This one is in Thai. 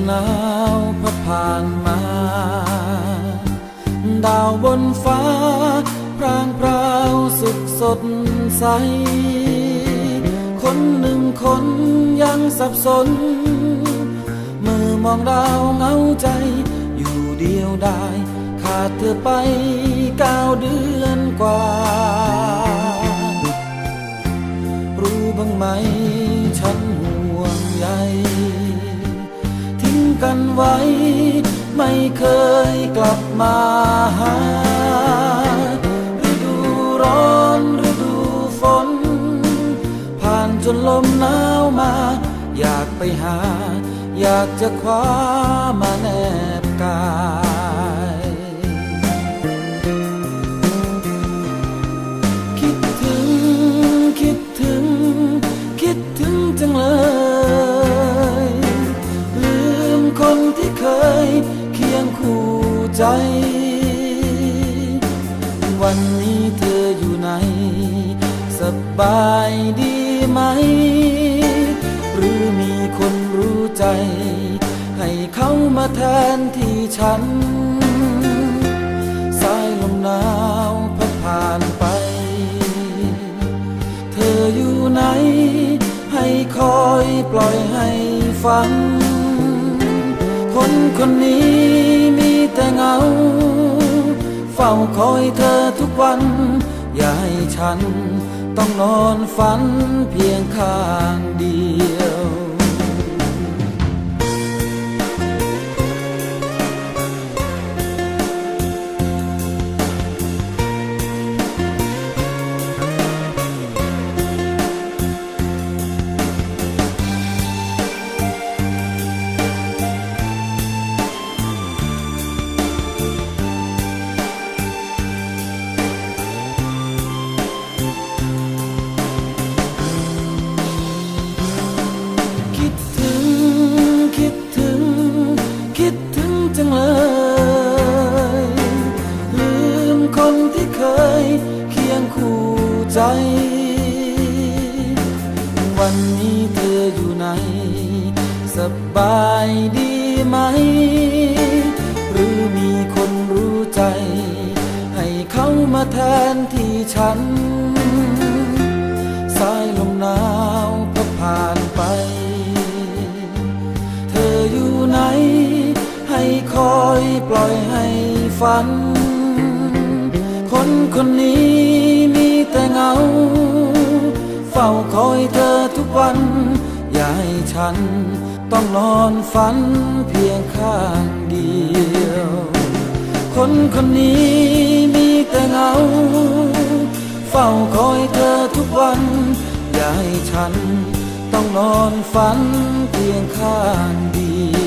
หนาวพัดผ่านมาดาวบนฟ้าพร่างพราวสุขสดใสคนหนึ่งคนยังสับสนมือมองดาวเหงาใจอยู่เดียวดายขาดเธอไป9 เดือนกว่ารู้บ้างไหมฉันห่วงใยทิ้งกันไว้ไม่เคยกลับมาหาฤดูร้อนฤดูฝนผ่านจนลมหนาวมาอยากไปหาอยากจะคว้ามาแนบกายคิดถึงคิดถึงคิดถึงจังเลยลืมคนที่เคยเคียงคู่ใจวันนี้เธออยู่ไหนสบายดีไหมหรือมีคนรู้ใจให้เขามาแทนที่ฉันสายลมหนาวพัดผ่านไปเธออยู่ไหนให้คอยปล่อยให้ฝันคนคนนี้มีแต่เงาเฝ้าคอยเธอทุกวันอย่าให้ฉันต้องนอนฝันเพียงข้างเดียวจังเลยลืมคนที่เคยเคียงคู่ใจวันนี้เธออยู่ไหนสบายดีไหมหรือมีคนรู้ใจให้เขามาแทนที่ฉันสายลมหนาวพัดผ่านไปเธออยู่ไหนให้คอยปล่อยให้ฝันคนคนนี้มีแต่เงาเฝ้าคอยเธอทุกวันอย่าให้ฉันต้องนอนฝันเพียงข้างเดียวคนคนนี้มีแต่เงาเฝ้าคอยเธอทุกวันอย่าให้ฉันต้องนอนฝันเพียงข้างเดียว